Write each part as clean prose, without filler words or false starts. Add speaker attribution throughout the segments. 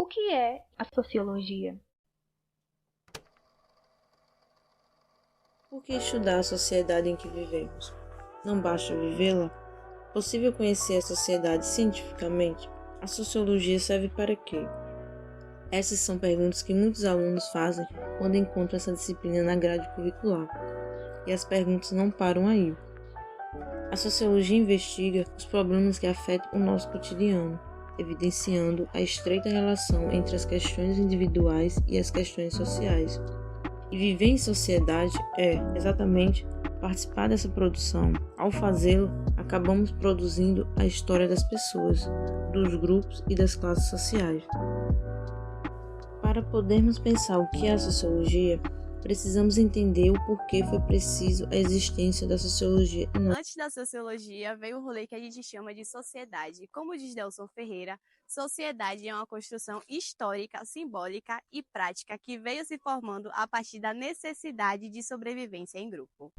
Speaker 1: que é a sociologia?
Speaker 2: Por que estudar a sociedade em que vivemos? Não basta vivê-la? Possível conhecer a sociedade cientificamente? A sociologia serve para quê? Essas são perguntas que muitos alunos fazem quando encontram essa disciplina na grade curricular. E as perguntas não param aí. A sociologia investiga os problemas que afetam o nosso cotidiano, evidenciando a estreita relação entre as questões individuais e as questões sociais. E viver em sociedade é, exatamente, participar dessa produção. Ao fazê-lo, acabamos produzindo a história das pessoas, dos grupos e das classes sociais. Para podermos pensar o que é a sociologia, precisamos entender o porquê foi preciso a existência da sociologia.
Speaker 3: Antes da sociologia, veio o rolê que a gente chama de sociedade. Como diz Delson Ferreira, sociedade é uma construção histórica, simbólica e prática que veio se formando a partir da necessidade de sobrevivência em grupo.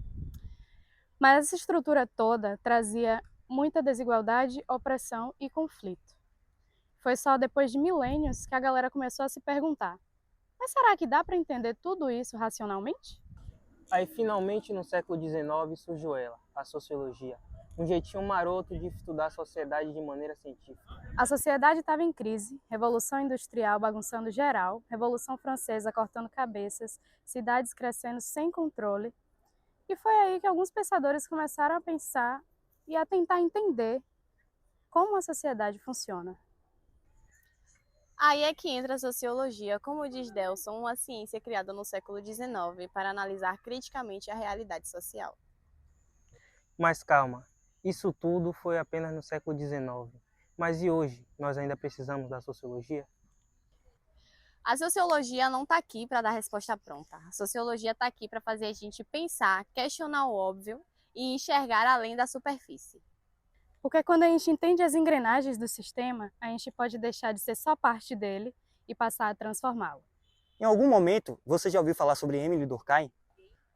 Speaker 4: Mas essa estrutura toda trazia muita desigualdade, opressão e conflito. Foi só depois de milênios que a galera começou a se perguntar: mas será que dá para entender tudo isso racionalmente?
Speaker 5: Aí finalmente no século XIX surgiu ela, a sociologia, um jeitinho maroto de estudar a sociedade de maneira científica.
Speaker 4: A sociedade estava em crise, revolução industrial bagunçando geral, revolução francesa cortando cabeças, cidades crescendo sem controle. E foi aí que alguns pensadores começaram a pensar e a tentar entender como a sociedade funciona.
Speaker 3: Aí é que entra a sociologia, como diz Delson, uma ciência criada no século XIX para analisar criticamente a realidade social.
Speaker 5: Mas calma, isso tudo foi apenas no século XIX. Mas e hoje, nós ainda precisamos da sociologia?
Speaker 3: A sociologia não está aqui para dar resposta pronta. A sociologia está aqui para fazer a gente pensar, questionar o óbvio e enxergar além da superfície.
Speaker 4: Porque quando a gente entende as engrenagens do sistema, a gente pode deixar de ser só parte dele e passar a transformá-lo.
Speaker 6: Em algum momento, você já ouviu falar sobre Émile Durkheim?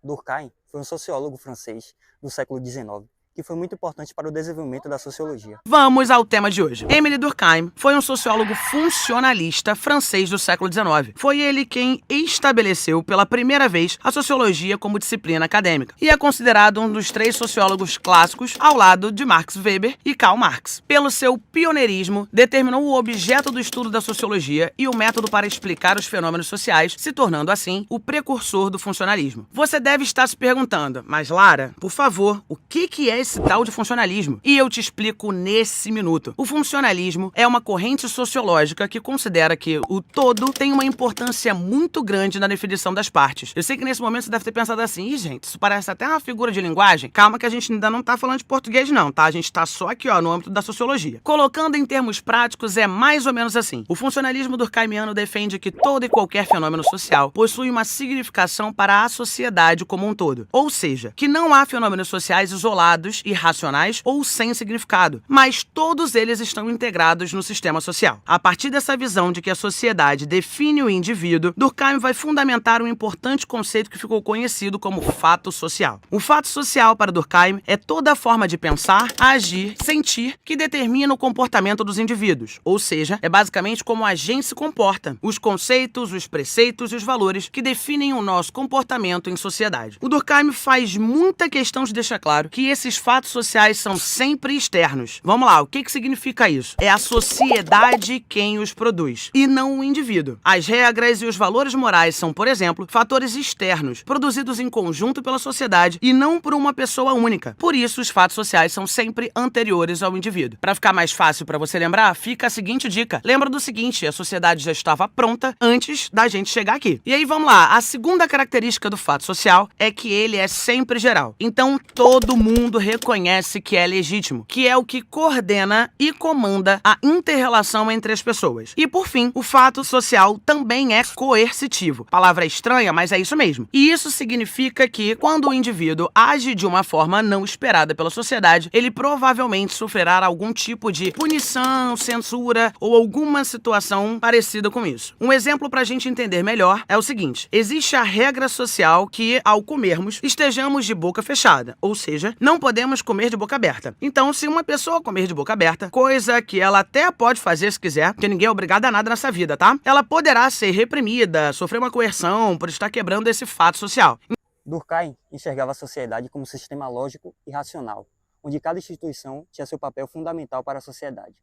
Speaker 6: Durkheim foi um sociólogo francês do século XIX, que foi muito importante para o desenvolvimento da sociologia.
Speaker 7: Vamos ao tema de hoje. Émile Durkheim foi um sociólogo funcionalista francês do século XIX. Foi ele quem estabeleceu pela primeira vez a sociologia como disciplina acadêmica e é considerado um dos 3 sociólogos clássicos ao lado de Max Weber e Karl Marx. Pelo seu pioneirismo, determinou o objeto do estudo da sociologia e o método para explicar os fenômenos sociais, se tornando assim o precursor do funcionalismo. Você deve estar se perguntando, mas Lara, por favor, o que é esse tal de funcionalismo? E eu te explico nesse minuto. O funcionalismo é uma corrente sociológica que considera que o todo tem uma importância muito grande na definição das partes. Eu sei que nesse momento você deve ter pensado assim: ih, gente, isso parece até uma figura de linguagem. Calma que a gente ainda não tá falando de português não, tá? A gente tá só aqui, ó, no âmbito da sociologia. Colocando em termos práticos, é mais ou menos assim. O funcionalismo durkheimiano defende que todo e qualquer fenômeno social possui uma significação para a sociedade como um todo. Ou seja, que não há fenômenos sociais isolados, irracionais ou sem significado, mas todos eles estão integrados no sistema social. A partir dessa visão de que a sociedade define o indivíduo, Durkheim vai fundamentar um importante conceito que ficou conhecido como fato social. O fato social, para Durkheim, é toda a forma de pensar, agir, sentir que determina o comportamento dos indivíduos, ou seja, é basicamente como a gente se comporta, os conceitos, os preceitos e os valores que definem o nosso comportamento em sociedade. O Durkheim faz muita questão de deixar claro que esses fatos sociais são sempre externos. Vamos lá, o que significa isso? É a sociedade quem os produz, e não o indivíduo. As regras e os valores morais são, por exemplo, fatores externos, produzidos em conjunto pela sociedade e não por uma pessoa única. Por isso, os fatos sociais são sempre anteriores ao indivíduo. Para ficar mais fácil para você lembrar, fica a seguinte dica. Lembra do seguinte: a sociedade já estava pronta antes da gente chegar aqui. E aí, vamos lá. A segunda característica do fato social é que ele é sempre geral. Então, todo mundo reconhece que é legítimo, que é o que coordena e comanda a inter-relação entre as pessoas. E por fim, o fato social também é coercitivo. Palavra estranha, mas é isso mesmo. E isso significa que, quando o indivíduo age de uma forma não esperada pela sociedade, ele provavelmente sofrerá algum tipo de punição, censura ou alguma situação parecida com isso. Um exemplo para a gente entender melhor é o seguinte: existe a regra social que, ao comermos, estejamos de boca fechada, ou seja, não podemos podemos comer de boca aberta. Então, se uma pessoa comer de boca aberta, coisa que ela até pode fazer se quiser, porque ninguém é obrigado a nada nessa vida, tá? Ela poderá ser reprimida, sofrer uma coerção por estar quebrando esse fato social.
Speaker 6: Durkheim enxergava a sociedade como um sistema lógico e racional, onde cada instituição tinha seu papel fundamental para a sociedade.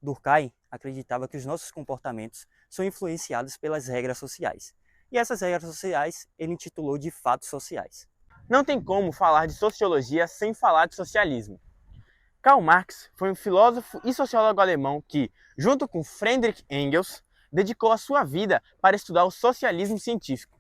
Speaker 6: Durkheim acreditava que os nossos comportamentos são influenciados pelas regras sociais, e essas regras sociais ele intitulou de fatos sociais.
Speaker 8: Não tem como falar de sociologia sem falar de socialismo. Karl Marx foi um filósofo e sociólogo alemão que, junto com Friedrich Engels, dedicou a sua vida para estudar o socialismo científico.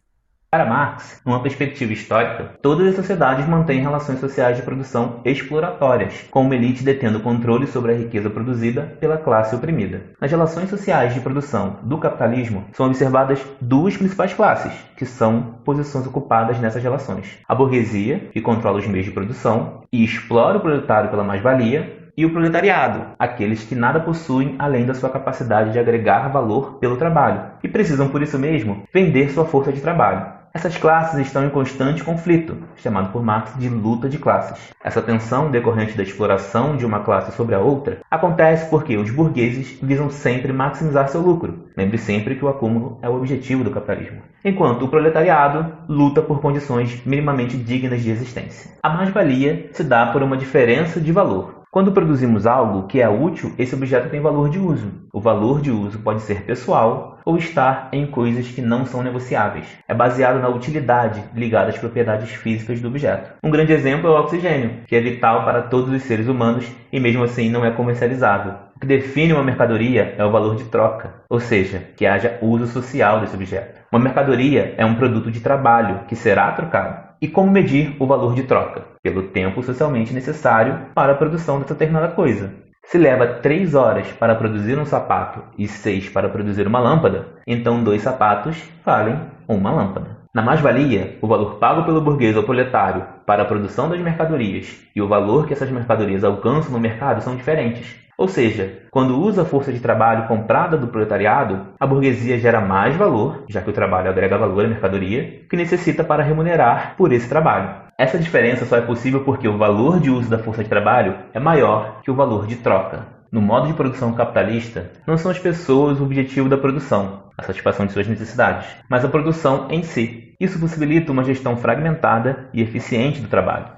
Speaker 9: Para Marx, numa perspectiva histórica, todas as sociedades mantêm relações sociais de produção exploratórias, com uma elite detendo controle sobre a riqueza produzida pela classe oprimida. Nas relações sociais de produção do capitalismo, são observadas duas principais classes, que são posições ocupadas nessas relações. A burguesia, que controla os meios de produção e explora o proletário pela mais-valia, e o proletariado, aqueles que nada possuem além da sua capacidade de agregar valor pelo trabalho, e precisam, por isso mesmo, vender sua força de trabalho. Essas classes estão em constante conflito, chamado por Marx de luta de classes. Essa tensão decorrente da exploração de uma classe sobre a outra acontece porque os burgueses visam sempre maximizar seu lucro. Lembre sempre que o acúmulo é o objetivo do capitalismo. Enquanto o proletariado luta por condições minimamente dignas de existência. A mais-valia se dá por uma diferença de valor. Quando produzimos algo que é útil, esse objeto tem valor de uso. O valor de uso pode ser pessoal ou estar em coisas que não são negociáveis. É baseado na utilidade ligada às propriedades físicas do objeto. Um grande exemplo é o oxigênio, que é vital para todos os seres humanos e mesmo assim não é comercializável. O que define uma mercadoria é o valor de troca, ou seja, que haja uso social desse objeto. Uma mercadoria é um produto de trabalho que será trocado. E como medir o valor de troca? Pelo tempo socialmente necessário para a produção dessa determinada coisa. Se leva 3 horas para produzir um sapato e 6 para produzir uma lâmpada, então 2 sapatos valem uma lâmpada. Na mais-valia, o valor pago pelo burguês ao proletário para a produção das mercadorias e o valor que essas mercadorias alcançam no mercado são diferentes. Ou seja, quando usa a força de trabalho comprada do proletariado, a burguesia gera mais valor, já que o trabalho agrega valor à mercadoria, que necessita para remunerar por esse trabalho. Essa diferença só é possível porque o valor de uso da força de trabalho é maior que o valor de troca. No modo de produção capitalista, não são as pessoas o objetivo da produção, a satisfação de suas necessidades, mas a produção em si. Isso possibilita uma gestão fragmentada e eficiente do trabalho.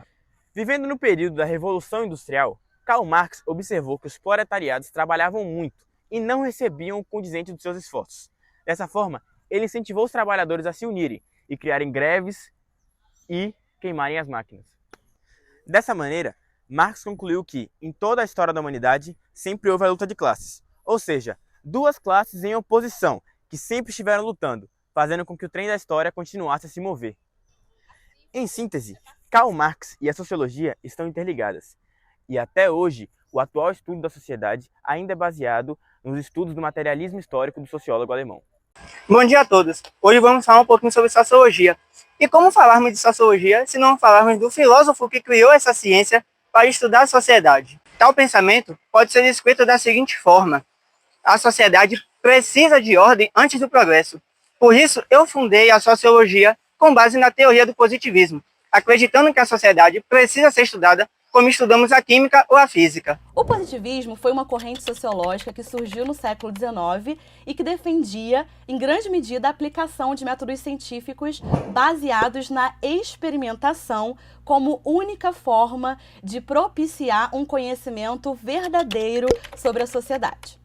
Speaker 8: Vivendo no período da Revolução Industrial, Karl Marx observou que os proletariados trabalhavam muito e não recebiam o condizente dos seus esforços. Dessa forma, ele incentivou os trabalhadores a se unirem e criarem greves e queimarem as máquinas. Dessa maneira, Marx concluiu que, em toda a história da humanidade, sempre houve a luta de classes, ou seja, duas classes em oposição, que sempre estiveram lutando, fazendo com que o trem da história continuasse a se mover. Em síntese, Karl Marx e a sociologia estão interligadas. E até hoje, o atual estudo da sociedade ainda é baseado nos estudos do materialismo histórico do sociólogo alemão.
Speaker 10: Bom dia a todos! Hoje vamos falar um pouquinho sobre sociologia. E como falarmos de sociologia se não falarmos do filósofo que criou essa ciência para estudar a sociedade? Tal pensamento pode ser descrito da seguinte forma: a sociedade precisa de ordem antes do progresso. Por isso, eu fundei a sociologia com base na teoria do positivismo, acreditando que a sociedade precisa ser estudada como estudamos a química ou a física.
Speaker 3: O positivismo foi uma corrente sociológica que surgiu no século XIX e que defendia, em grande medida, a aplicação de métodos científicos baseados na experimentação como única forma de propiciar um conhecimento verdadeiro sobre a sociedade.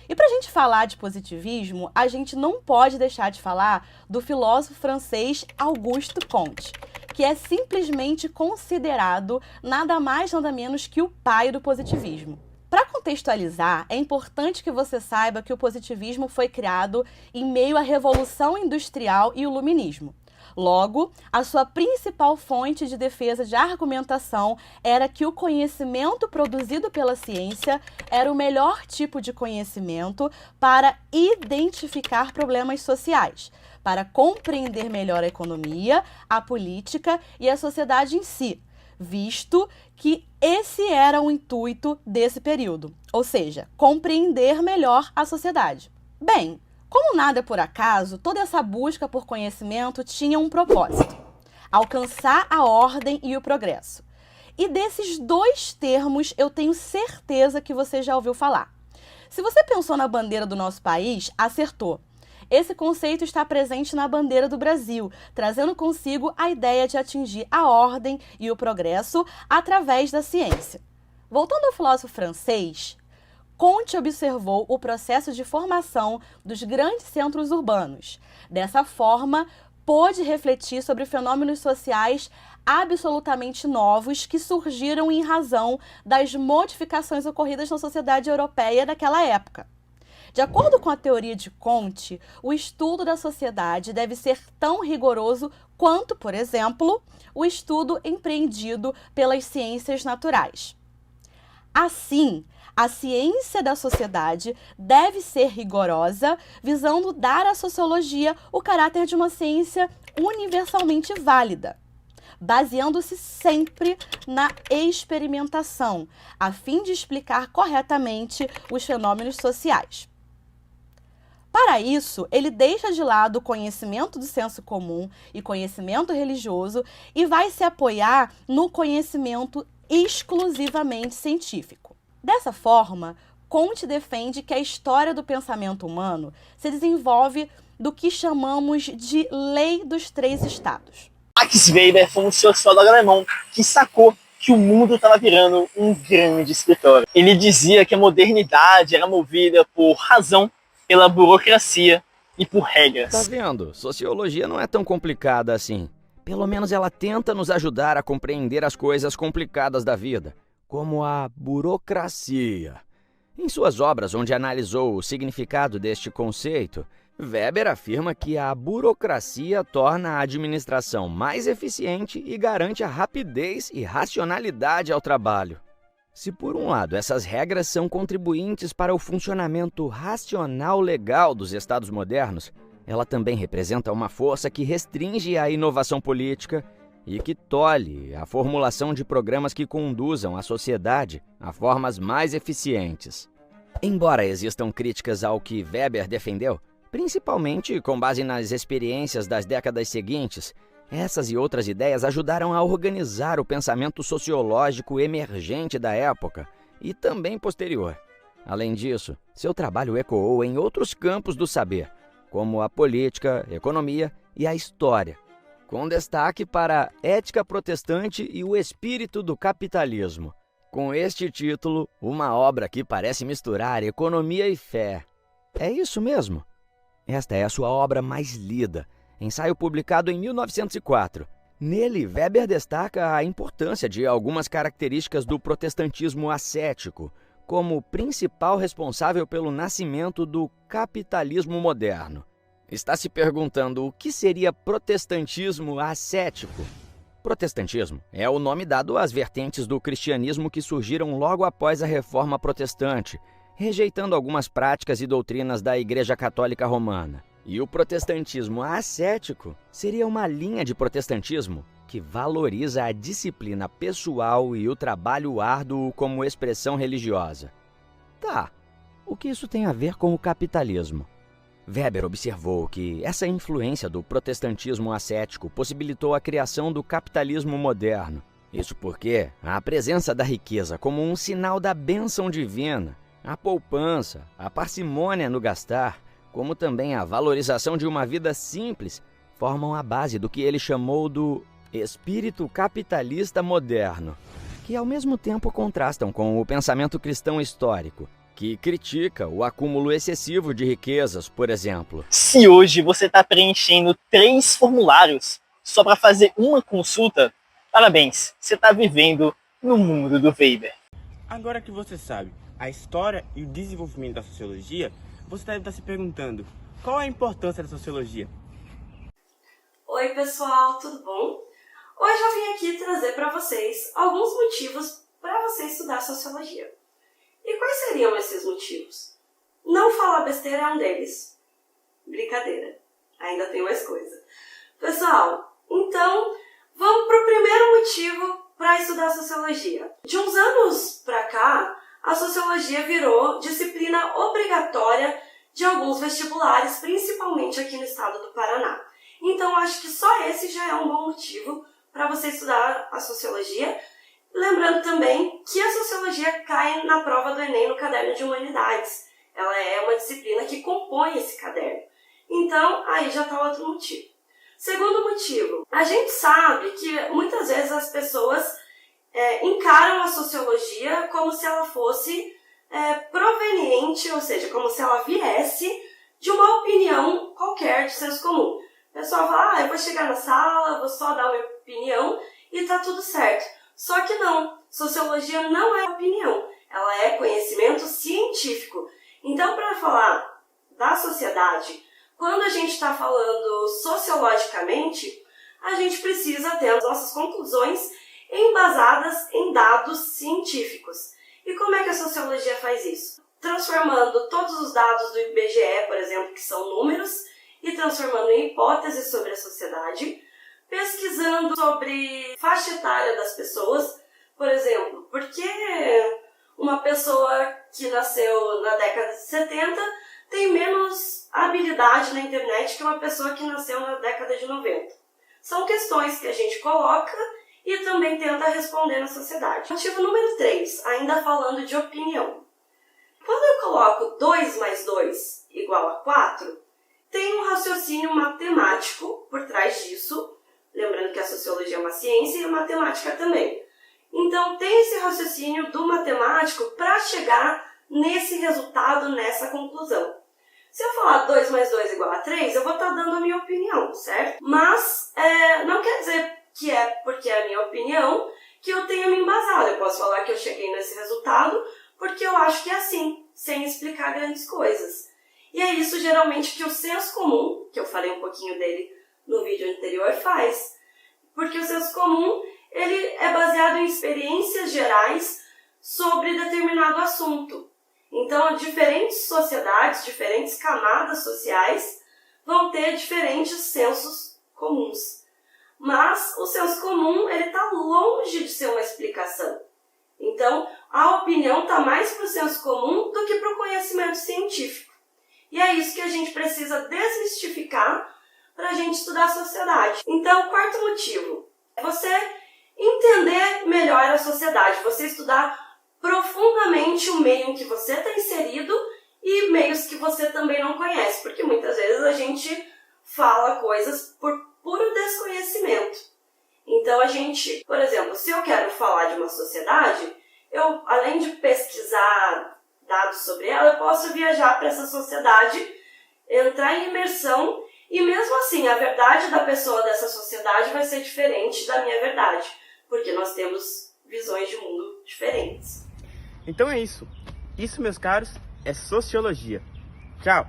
Speaker 3: E para a gente falar de positivismo, a gente não pode deixar de falar do filósofo francês Auguste Comte, que é simplesmente considerado nada mais nada menos que o pai do positivismo. Para contextualizar, é importante que você saiba que o positivismo foi criado em meio à Revolução Industrial e o Iluminismo. Logo, a sua principal fonte de defesa de argumentação era que o conhecimento produzido pela ciência era o melhor tipo de conhecimento para identificar problemas sociais, para compreender melhor a economia, a política e a sociedade em si, visto que esse era o intuito desse período, ou seja, compreender melhor a sociedade. Bem, como nada é por acaso, toda essa busca por conhecimento tinha um propósito: alcançar a ordem e o progresso.
Speaker 11: E desses dois termos, eu tenho certeza que você já ouviu falar. Se você pensou na bandeira do nosso país, acertou. Esse conceito está presente na bandeira do Brasil, trazendo consigo a ideia de atingir a ordem e o progresso através da ciência. Voltando ao filósofo francês, Comte observou o processo de formação dos grandes centros urbanos. Dessa forma, pôde refletir sobre fenômenos sociais absolutamente novos que surgiram em razão das modificações ocorridas na sociedade europeia daquela época. De acordo com a teoria de Comte, o estudo da sociedade deve ser tão rigoroso quanto, por exemplo, o estudo empreendido pelas ciências naturais. Assim, a ciência da sociedade deve ser rigorosa, visando dar à sociologia o caráter de uma ciência universalmente válida, baseando-se sempre na experimentação, a fim de explicar corretamente os fenômenos sociais. Para isso, ele deixa de lado o conhecimento do senso comum e conhecimento religioso e vai se apoiar no conhecimento exclusivamente científico. Dessa forma, Comte defende que a história do pensamento humano se desenvolve do que chamamos de lei dos três estados.
Speaker 10: Max Weber foi um sociólogo alemão que sacou que o mundo estava virando um grande escritório. Ele dizia que a modernidade era movida por razão, pela burocracia e por regras.
Speaker 12: Tá vendo? Sociologia não é tão complicada assim. Pelo menos ela tenta nos ajudar a compreender as coisas complicadas da vida, como a burocracia. Em suas obras, onde analisou o significado deste conceito, Weber afirma que a burocracia torna a administração mais eficiente e garante a rapidez e racionalidade ao trabalho. Se por um lado essas regras são contribuintes para o funcionamento racional legal dos estados modernos, ela também representa uma força que restringe a inovação política e que tolhe a formulação de programas que conduzam a sociedade a formas mais eficientes. Embora existam críticas ao que Weber defendeu, principalmente com base nas experiências das décadas seguintes, essas e outras ideias ajudaram a organizar o pensamento sociológico emergente da época e também posterior. Além disso, seu trabalho ecoou em outros campos do saber, como a política, economia e a história, com destaque para a Ética Protestante e o Espírito do Capitalismo. Com este título, uma obra que parece misturar economia e fé. É isso mesmo? Esta é a sua obra mais lida, ensaio publicado em 1904. Nele, Weber destaca a importância de algumas características do protestantismo ascético, como principal responsável pelo nascimento do capitalismo moderno. Está se perguntando o que seria protestantismo ascético? Protestantismo é o nome dado às vertentes do cristianismo que surgiram logo após a Reforma Protestante, rejeitando algumas práticas e doutrinas da Igreja Católica Romana. E o protestantismo ascético seria uma linha de protestantismo que valoriza a disciplina pessoal e o trabalho árduo como expressão religiosa. Tá, o que isso tem a ver com o capitalismo? Weber observou que essa influência do protestantismo ascético possibilitou a criação do capitalismo moderno. Isso porque a presença da riqueza como um sinal da bênção divina, a poupança, a parcimônia no gastar, como também a valorização de uma vida simples, formam a base do que ele chamou do espírito capitalista moderno, que ao mesmo tempo contrastam com o pensamento cristão histórico, que critica o acúmulo excessivo de riquezas, por exemplo.
Speaker 10: Se hoje você está preenchendo 3 formulários só para fazer uma consulta, parabéns, você está vivendo no mundo do Weber.
Speaker 8: Agora que você sabe a história e o desenvolvimento da sociologia, você deve estar se perguntando, qual é a importância da sociologia?
Speaker 13: Oi pessoal, tudo bom? Hoje eu vim aqui trazer para vocês alguns motivos para você estudar sociologia. E quais seriam esses motivos? Não falar besteira é um deles. Brincadeira, ainda tem mais coisa. Pessoal, então vamos para o primeiro motivo para estudar sociologia. De uns anos para cá, a sociologia virou disciplina obrigatória de alguns vestibulares, principalmente aqui no estado do Paraná. Então, acho que só esse já é um bom motivo para você estudar a sociologia. Lembrando também que a sociologia cai na prova do Enem no caderno de humanidades. Ela é uma disciplina que compõe esse caderno. Então, aí já está outro motivo. Segundo motivo, a gente sabe que muitas vezes as pessoas encaram a sociologia como se ela fosse proveniente, ou seja, como se ela viesse de uma opinião qualquer de senso comum. O pessoal fala, eu vou chegar na sala, vou só dar uma opinião e tá tudo certo. Só que não, sociologia não é opinião, ela é conhecimento científico. Então, para falar da sociedade, quando a gente está falando sociologicamente, a gente precisa ter as nossas conclusões embasadas em dados científicos. E como é que a sociologia faz isso? Transformando todos os dados do IBGE, por exemplo, que são números, e transformando em hipóteses sobre a sociedade, pesquisando sobre faixa etária das pessoas, por exemplo, por que uma pessoa que nasceu na década de 70 tem menos habilidade na internet que uma pessoa que nasceu na década de 90. São questões que a gente coloca e também tenta responder na sociedade. Motivo número 3, ainda falando de opinião. Quando eu coloco 2 mais 2 igual a 4, tem um raciocínio matemático por trás disso, lembrando que a sociologia é uma ciência e a matemática também. Então tem esse raciocínio do matemático para chegar nesse resultado, nessa conclusão. Se eu falar 2 mais 2 igual a 3, eu vou estar dando a minha opinião, certo? Mas não quer dizer que é porque é a minha opinião que eu tenha me embasado. Eu posso falar que eu cheguei nesse resultado porque eu acho que é assim, sem explicar grandes coisas. E é isso geralmente que o senso comum, que eu falei um pouquinho dele no vídeo anterior, faz. Porque o senso comum ele é baseado em experiências gerais sobre determinado assunto. Então, diferentes sociedades, diferentes camadas sociais vão ter diferentes sensos comuns. Mas o senso comum está longe de ser uma explicação. Então, a opinião está mais para o senso comum do que para o conhecimento científico. E é isso que a gente precisa desmistificar para a gente estudar a sociedade. Então, quarto motivo, é você entender melhor a sociedade, você estudar profundamente o meio em que você está inserido e meios que você também não conhece, porque muitas vezes a gente fala coisas por puro desconhecimento. Então a gente, por exemplo, se eu quero falar de uma sociedade, eu, além de pesquisar dados sobre ela, eu posso viajar para essa sociedade, entrar em imersão e mesmo assim a verdade da pessoa dessa sociedade vai ser diferente da minha verdade, porque nós temos visões de mundo diferentes.
Speaker 8: Então é isso. Isso, meus caros, é sociologia. Tchau!